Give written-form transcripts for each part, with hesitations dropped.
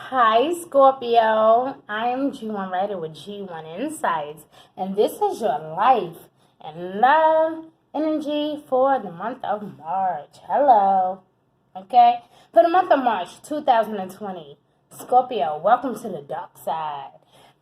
Hi, Scorpio. I am G1 Writer with G1 Insights, and this is your life and love energy for the month of March. Hello. Okay? For the month of March 2020, Scorpio, welcome to the dark side.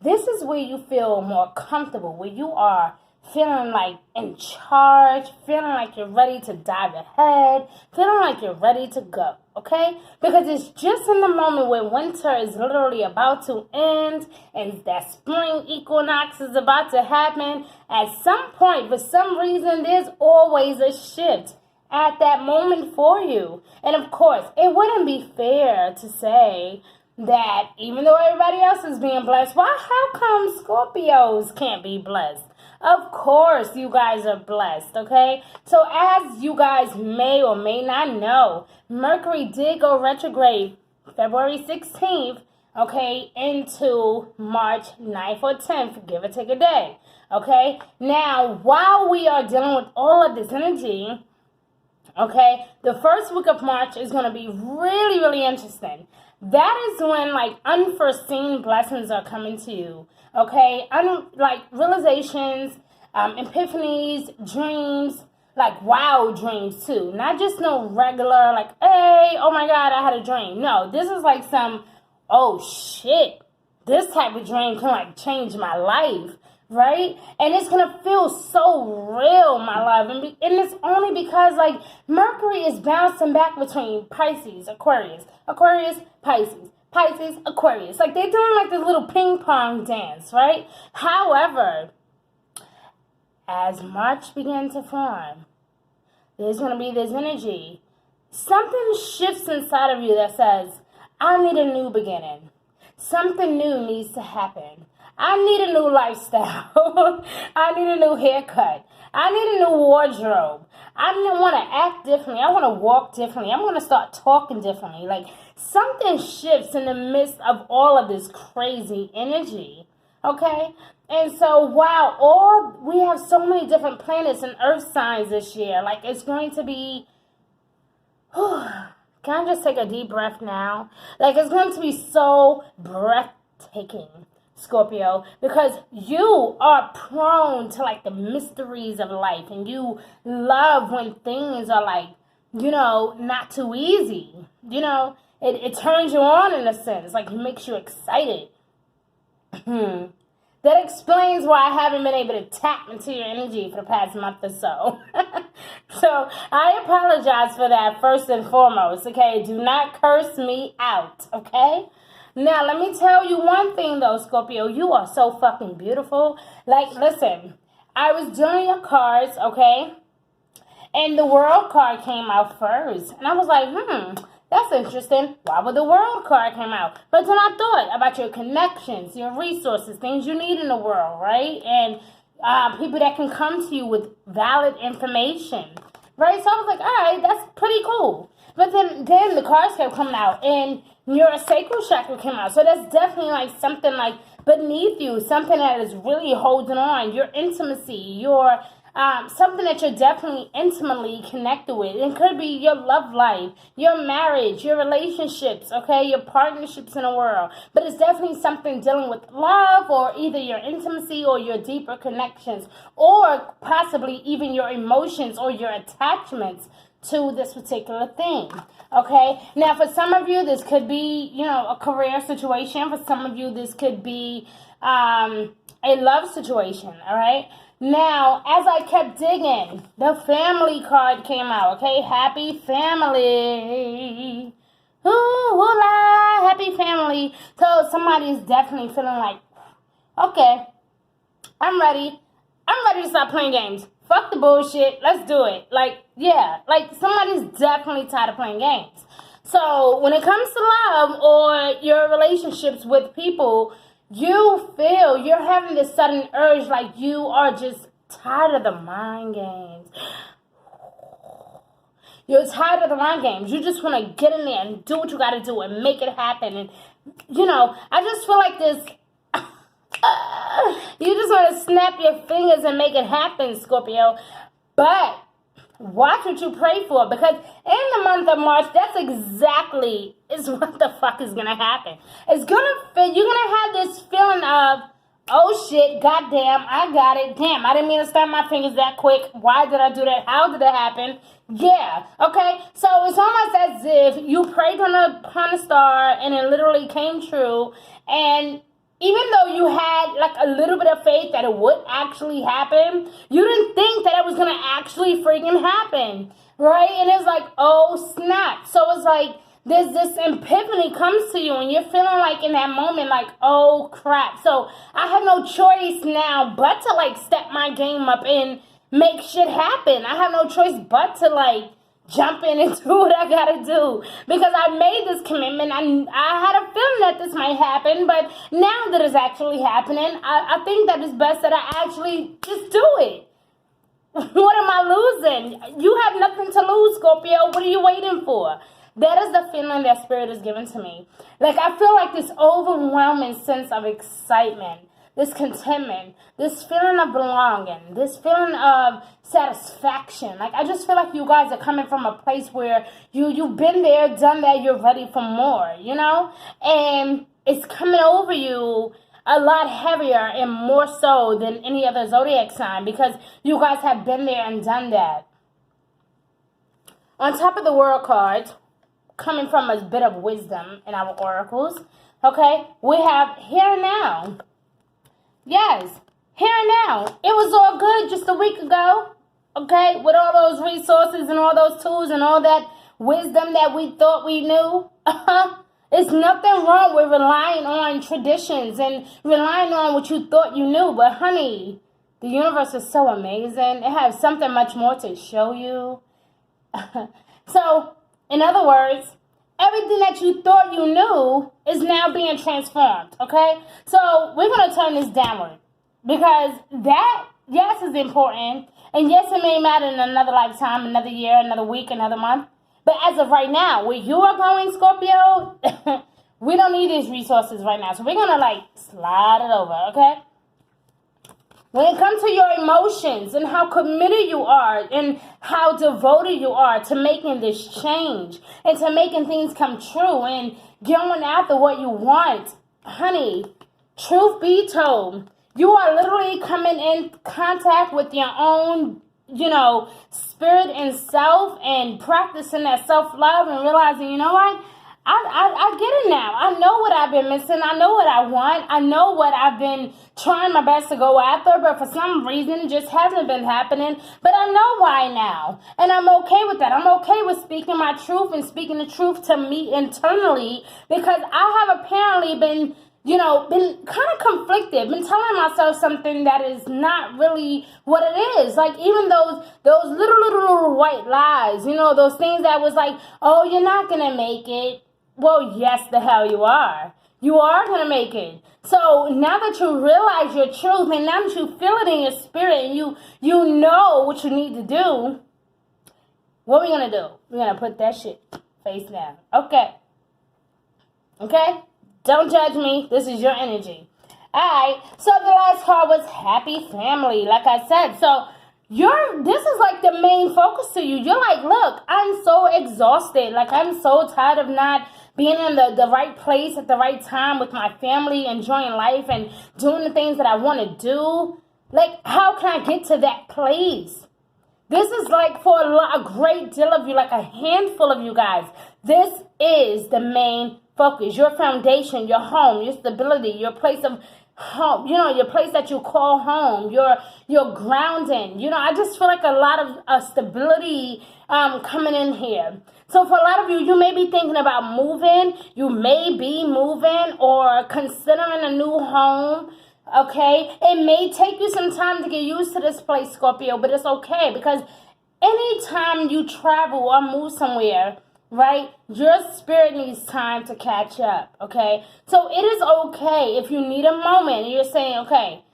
This is where you feel more comfortable, where you are feeling like in charge, feeling like you're ready to dive ahead, feeling like you're ready to go, okay? Because it's just in the moment where winter is literally about to end and that spring equinox is about to happen. At some point, for some reason, there's always a shift at that moment for you. And of course, it wouldn't be fair to say that even though everybody else is being blessed, how come Scorpios can't be blessed? Of course, you guys are blessed, okay? So as you guys may or may not know, Mercury did go retrograde February 16th, okay, into March 9th or 10th, give or take a day, okay? Now, while we are dealing with all of this energy, okay, the first week of March is going to be really, really interesting. That is when, like, unforeseen blessings are coming to you, okay? Like, realizations, epiphanies, dreams, like, wow dreams, too. Not just no regular, like, hey, oh, my God, I had a dream. No, this is like some, oh, shit, this type of dream can, like, change my life, right? And it's going to feel so real, my love. And it's only because, like, Mercury is bouncing back between Pisces, Aquarius, Pisces, Aquarius. Like, they're doing, like, this little ping pong dance, right? However, as March begins to form, there's going to be this energy. Something shifts inside of you that says, I need a new beginning. Something new needs to happen. I need a new lifestyle. I need a new haircut. I need a new wardrobe. I want to act differently. I want to walk differently. I'm going to start talking differently. Like, something shifts in the midst of all of this crazy energy. Okay? And so, wow, we have so many different planets and earth signs this year. Like, it's going to be... Can I just take a deep breath now? Like, it's going to be so breathtaking, Scorpio, because you are prone to, like, the mysteries of life, and you love when things are, like, not too easy. It turns you on in a sense, like, it makes you excited. That explains why I haven't been able to tap into your energy for the past month or so. So I apologize for that first and foremost, okay? Do not curse me out, okay? Now, let me tell you one thing, though, Scorpio. You are so fucking beautiful. Like, listen, I was doing your cards, okay? And the World card came out first. And I was like, that's interesting. Why would the World card come out? But then I thought about your connections, your resources, things you need in the world, right? And people that can come to you with valid information, right? So I was like, all right, that's pretty cool. But then the cards kept coming out, and your sacral chakra came out. So that's definitely like something like beneath you, something that is really holding on, your intimacy, your something that you're definitely intimately connected with. It could be your love life, your marriage, your relationships, okay, your partnerships in the world. But it's definitely something dealing with love, or either your intimacy or your deeper connections, or possibly even your emotions or your attachments to this particular thing, okay? Now, for some of you, this could be, a career situation. For some of you, this could be a love situation, all right? Now, as I kept digging, the family card came out, okay? Happy family. Ooh, happy family. So somebody is definitely feeling like, okay, I'm ready. I'm ready to stop playing games. Fuck the bullshit. Let's do it. Like, yeah. Like, somebody's definitely tired of playing games. So, when it comes to love or your relationships with people, you feel you're having this sudden urge, like you are just tired of the mind games. You're tired of the mind games. You just want to get in there and do what you got to do and make it happen. And, I just feel like this... you just want to snap your fingers and make it happen, Scorpio. But Watch what you pray for, because in the month of March, that's exactly is what the fuck is gonna happen. It's gonna feel, you're gonna have this feeling of, oh shit, goddamn, I got it. Damn, I didn't mean to snap my fingers that quick. Why did I do that? How did it happen? Yeah, okay. So it's almost as if you prayed upon a star and it literally came true. And even though you had like a little bit of faith that it would actually happen, you didn't think that it was going to actually freaking happen, right? And it's like, oh snap. So it's like this epiphany comes to you and you're feeling like in that moment like, oh crap. So I have no choice now but to like step my game up and make shit happen. I have no choice but to like jump in and do what I gotta do, because I made this commitment. I had a feeling that this might happen, but now that it's actually happening, I think that it's best that I actually just do it. What am I losing? You have nothing to lose, Scorpio. What are you waiting for? That is the feeling that Spirit is giving to me. Like, I feel like this overwhelming sense of excitement, this contentment, this feeling of belonging, this feeling of satisfaction. Like, I just feel like you guys are coming from a place where you've been there, done that, you're ready for more, you know? And it's coming over you a lot heavier and more so than any other zodiac sign, because you guys have been there and done that. On top of the World cards, coming from a bit of wisdom in our oracles, okay, we have here and now. Yes, here and now. It was all good just a week ago, okay, with all those resources and all those tools and all that wisdom that we thought we knew. There's nothing wrong with relying on traditions and relying on what you thought you knew. But honey, the universe is so amazing. It has something much more to show you. So, in other words, everything that you thought you knew is now being transformed, okay? So we're going to turn this downward, because that, yes, is important. And yes, it may matter in another lifetime, another year, another week, another month. But as of right now, where you are going, Scorpio, we don't need these resources right now. So we're going to, like, slide it over, okay? When it comes to your emotions and how committed you are and how devoted you are to making this change and to making things come true and going after what you want, honey, truth be told, you are literally coming in contact with your own, spirit and self, and practicing that self-love and realizing, you know what? I get it now. I know what I've been missing. I know what I want. I know what I've been trying my best to go after, but for some reason it just hasn't been happening. But I know why now. And I'm okay with that. I'm okay with speaking my truth and speaking the truth to me internally, because I have apparently been kind of conflicted, been telling myself something that is not really what it is. Like, even those little white lies, those things that was like, oh, you're not going to make it. Well, yes, the hell you are. You are going to make it. So now that you realize your truth, and now that you feel it in your spirit, and you know what you need to do, what are we going to do? We're going to put that shit face down. Okay? Don't judge me. This is your energy. Alright, so the last card was happy family, like I said. So this is like the main focus to you. You're like, look, I'm so exhausted. Like, I'm so tired of not being in the right place at the right time with my family, enjoying life and doing the things that I want to do. Like, how can I get to that place? This is like for a great deal of you, like a handful of you guys. This is the main focus, your foundation, your home, your stability, your place of home, your place that you call home, your grounding. I just feel like a lot of stability coming in here. So for a lot of you, you may be thinking about moving. You may be moving or considering a new home. Okay, it may take you some time to get used to this place, Scorpio, but it's okay, because anytime you travel or move somewhere, right, your spirit needs time to catch up, okay? So it is okay if you need a moment and you're saying, okay,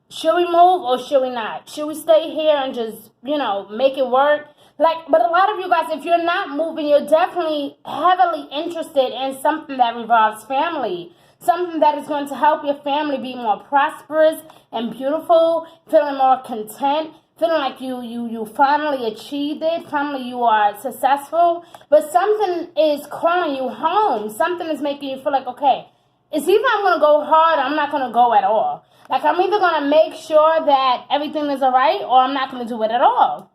should we move or should we not? Should we stay here and just, make it work? But a lot of you guys, if you're not moving, you're definitely heavily interested in something that revolves family. Something that is going to help your family be more prosperous and beautiful, feeling more content, feeling like you finally achieved it, finally you are successful, but something is calling you home. Something is making you feel like, okay, it's either I'm going to go hard or I'm not going to go at all. Like, I'm either going to make sure that everything is all right or I'm not going to do it at all.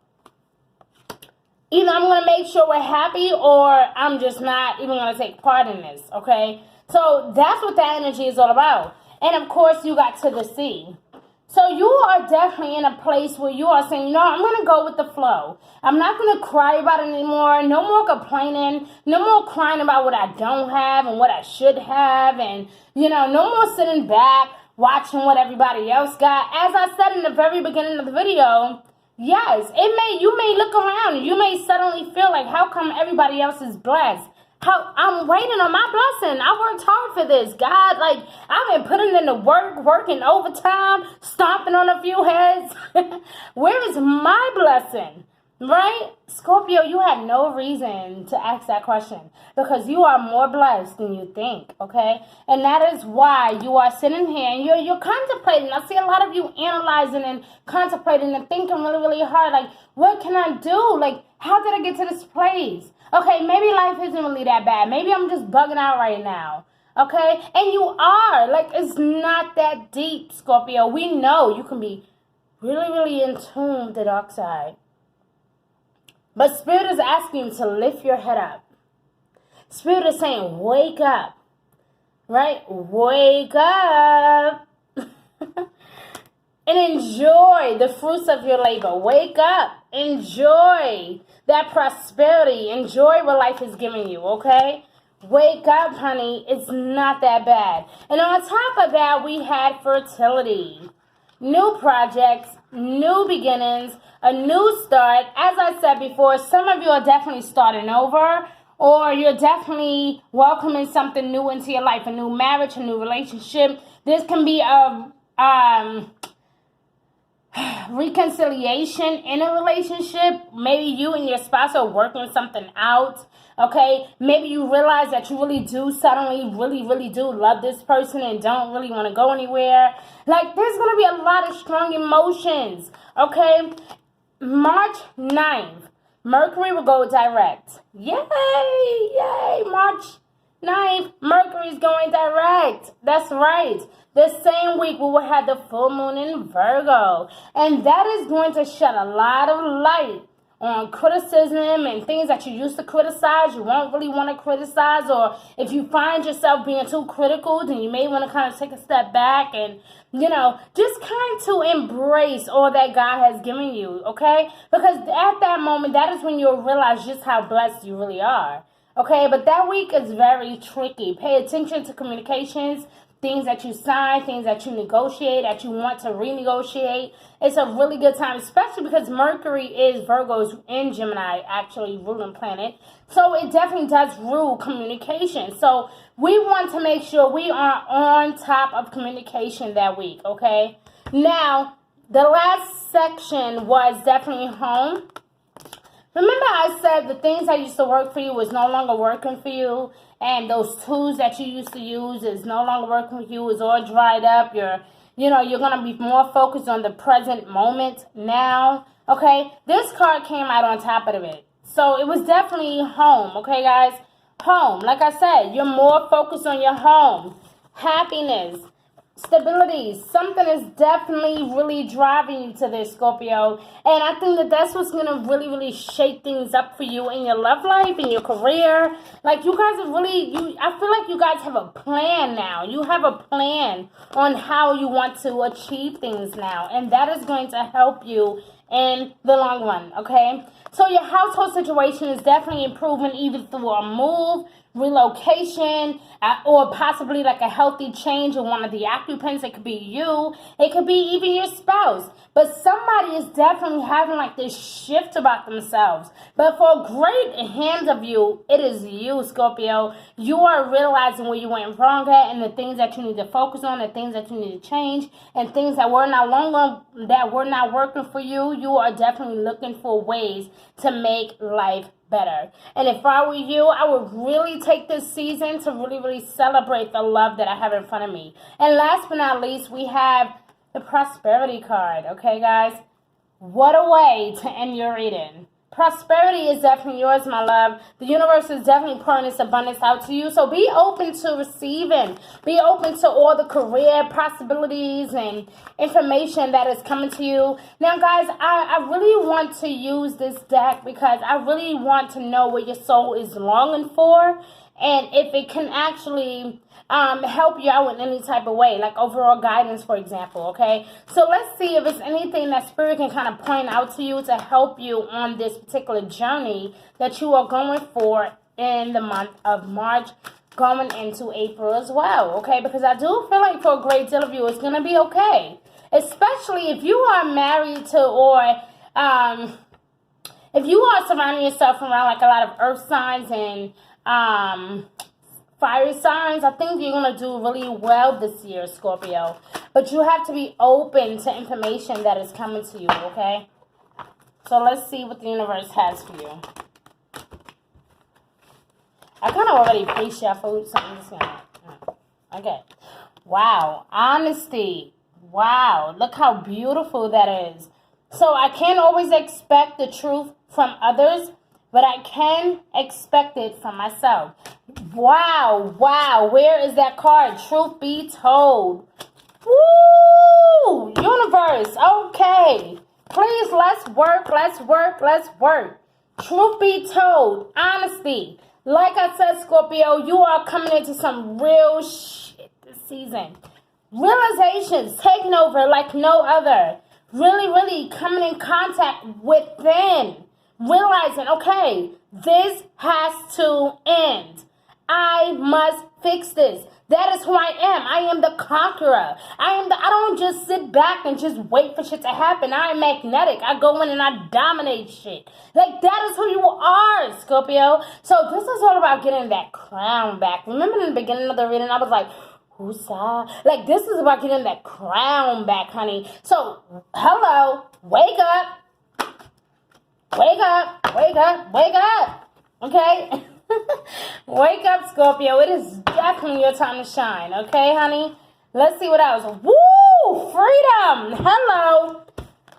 Either I'm going to make sure we're happy or I'm just not even going to take part in this, okay? So that's what that energy is all about. And, of course, you got to the sea. So you are definitely in a place where you are saying, I'm going to go with the flow. I'm not going to cry about it anymore. No more complaining. No more crying about what I don't have and what I should have. And, no more sitting back, watching what everybody else got. As I said in the very beginning of the video, yes, you may look around and you may suddenly feel like, how come everybody else is blessed? I'm waiting on my blessing. I worked hard for this, God. Like, I've been putting in the work, working overtime, stomping on a few heads. Where is my blessing? Right? Scorpio, you have no reason to ask that question because you are more blessed than you think, okay? And that is why you are sitting here and you're contemplating. I see a lot of you analyzing and contemplating and thinking really, really hard. Like, what can I do? Like, how did I get to this place? Okay, maybe life isn't really that bad. Maybe I'm just bugging out right now. Okay? And you are. Like, it's not that deep, Scorpio. We know you can be really, really in tune with the dark side. But Spirit is asking you to lift your head up. Spirit is saying, wake up. Right? Wake up. And enjoy the fruits of your labor. Wake up. Enjoy that prosperity. Enjoy what life is giving you, okay? Wake up, honey. It's not that bad. And on top of that, we had fertility. New projects, new beginnings, a new start. As I said before, some of you are definitely starting over, or you're definitely welcoming something new into your life, a new marriage, a new relationship. This can be a reconciliation in a relationship. Maybe you and your spouse are working something out. Okay, maybe you realize that you really do suddenly really do love this person and don't really want to go anywhere. Like, there's going to be a lot of strong emotions. Okay, March 9th, Mercury will go direct. Yay, March 9th, Mercury's going direct. That's right. The same week we will have the full moon in Virgo. And that is going to shed a lot of light on criticism and things that you used to criticize, you won't really want to criticize. Or if you find yourself being too critical, then you may want to kind of take a step back and, just kind to embrace all that God has given you, okay? Because at that moment, that is when you'll realize just how blessed you really are. Okay, but that week is very tricky. Pay attention to communications, things that you sign, things that you negotiate, that you want to renegotiate. It's a really good time, especially because Mercury is Virgo's in Gemini, actually ruling planet. So it definitely does rule communication. So we want to make sure we are on top of communication that week, okay? Now, the last section was definitely home. Remember I said the things that used to work for you was no longer working for you, and those tools that you used to use is no longer working for you, is all dried up. You're going to be more focused on the present moment now, okay? This card came out on top of it. So it was definitely home, okay, guys? Home. Like I said, you're more focused on your home. Happiness. Stability. Something is definitely really driving you to this, Scorpio. And I think that that's what's going to really, really shake things up for you in your love life, in your career. Like, you guys are really, I feel like you guys have a plan now. You have a plan on how you want to achieve things now. And that is going to help you in the long run, okay? So your household situation is definitely improving either through a move, relocation, or possibly like a healthy change in one of the occupants. It could be you. It could be even your spouse. But somebody is definitely having like this shift about themselves. But for a great hand of you, it is you, Scorpio. You are realizing where you went wrong at and the things that you need to focus on, the things that you need to change, and things that were not working for you. You are definitely looking for ways to make life better. And if I were you, I would really take this season to really, really celebrate the love that I have in front of me. And last but not least, we have the prosperity card. Okay, guys? What a way to end your reading. Prosperity is definitely yours, my love. The universe is definitely pouring its abundance out to you. So be open to receiving. Be open to all the career possibilities and information that is coming to you. Now, guys, I really want to use this deck because I really want to know what your soul is longing for. And if it can actually help you out in any type of way, like overall guidance, for example, okay? So let's see if it's anything that Spirit can kind of point out to you to help you on this particular journey that you are going for in the month of March, going into April as well, okay? Because I do feel like for a great deal of you, it's going to be okay. Especially if you are married to or if you are surrounding yourself around like a lot of earth signs and fire signs, I think you're going to do really well this year, Scorpio. But you have to be open to information that is coming to you, okay? So let's see what the universe has for you. I kind of already pre-chef food, so I'm just going to... Okay. Wow. Honesty. Wow. Look how beautiful that is. So I can't always expect the truth from others, but I can expect it from myself. Wow, wow. Where is that card? Truth be told. Woo! Universe. Okay. Please, let's work, let's work, let's work. Truth be told. Honesty. Like I said, Scorpio, you are coming into some real shit this season. Realizations taking over like no other. Really, really coming in contact within. Realizing, okay, this has to end. I must fix this. That is who I am. I am the conqueror. I don't just sit back and just wait for shit to happen. I am magnetic. I go in and I dominate shit. Like, that is who you are, Scorpio. So this is all about getting that crown back. Remember in the beginning of the reading, I was like, who's that? Like, this is about getting that crown back, honey. So, hello, wake up. Wake up, wake up, wake up, okay? Wake up, Scorpio. It is definitely your time to shine, okay, honey? Let's see what else. Woo! Freedom! Hello!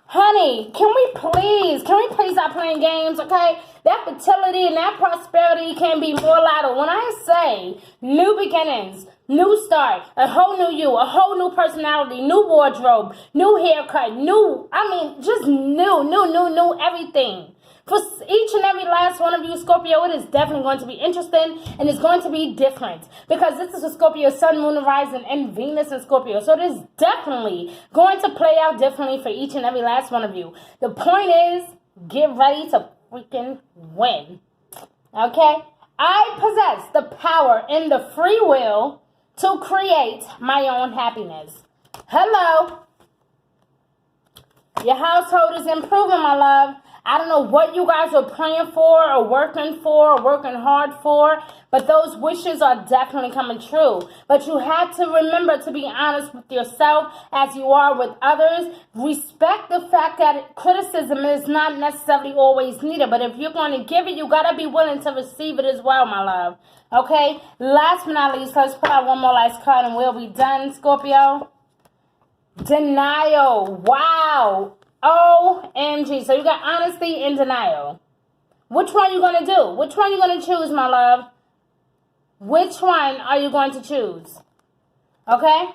Honey, can we please stop playing games, okay? That fertility and that prosperity can be more louder. When I say new beginnings, new start, a whole new you, a whole new personality, new wardrobe, new haircut, just new everything. For each and every last one of you, Scorpio, it is definitely going to be interesting and it's going to be different. Because this is a Scorpio Sun, Moon, Horizon, and Venus in Scorpio. So it is definitely going to play out differently for each and every last one of you. The point is, get ready to freaking win. Okay? I possess the power and the free will to create my own happiness. Hello? Your household is improving, my love. I don't know what you guys are praying for or working hard for, but those wishes are definitely coming true. But you have to remember to be honest with yourself as you are with others. Respect the fact that criticism is not necessarily always needed, but if you're going to give it, you got to be willing to receive it as well, my love. Okay? Last but not least, let's put out one more last card and we'll be done, Scorpio. Denial. Wow. OMG. So you got honesty and denial. Which one are you going to do? Which one are you going to choose, my love? Which one are you going to choose? Okay?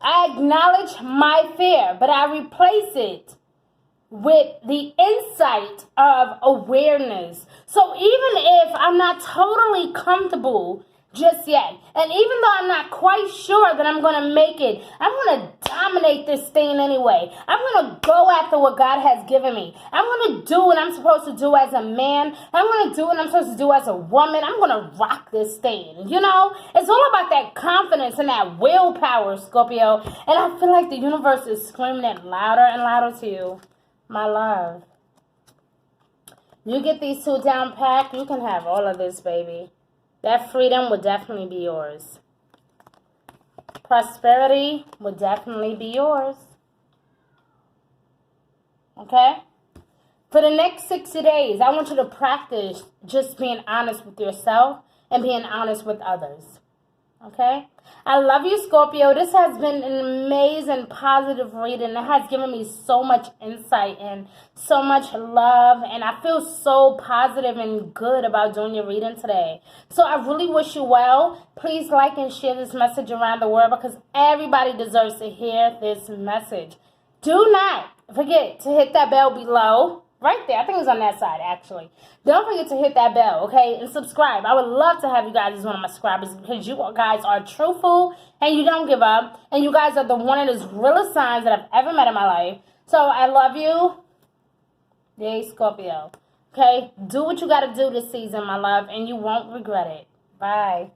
I acknowledge my fear, but I replace it with the insight of awareness. So even if I'm not totally comfortable just yet, and even though I'm not quite sure that I'm going to make it, I'm going to dominate this thing anyway. I'm going to go after what God has given me. I'm going to do what I'm supposed to do as a man. I'm going to do what I'm supposed to do as a woman. I'm going to rock this thing. You know, it's all about that confidence and that willpower, Scorpio. And I feel like the universe is screaming it louder and louder to you, my love. You get these two down packed, you can have all of this, baby. That freedom would definitely be yours. Prosperity would definitely be yours. Okay? For the next 60 days, I want you to practice just being honest with yourself and being honest with others. Okay? I love you, Scorpio. This has been an amazing, positive reading. It has given me so much insight and so much love. And I feel so positive and good about doing your reading today. So I really wish you well. Please like and share this message around the world because everybody deserves to hear this message. Do not forget to hit that bell below. Right there. I think it's on that side, actually. Don't forget to hit that bell, okay? And subscribe. I would love to have you guys as one of my subscribers because you guys are truthful and you don't give up. And you guys are the one of the realest signs that I've ever met in my life. So I love you. Yay, Scorpio. Okay? Do what you got to do this season, my love, and you won't regret it. Bye.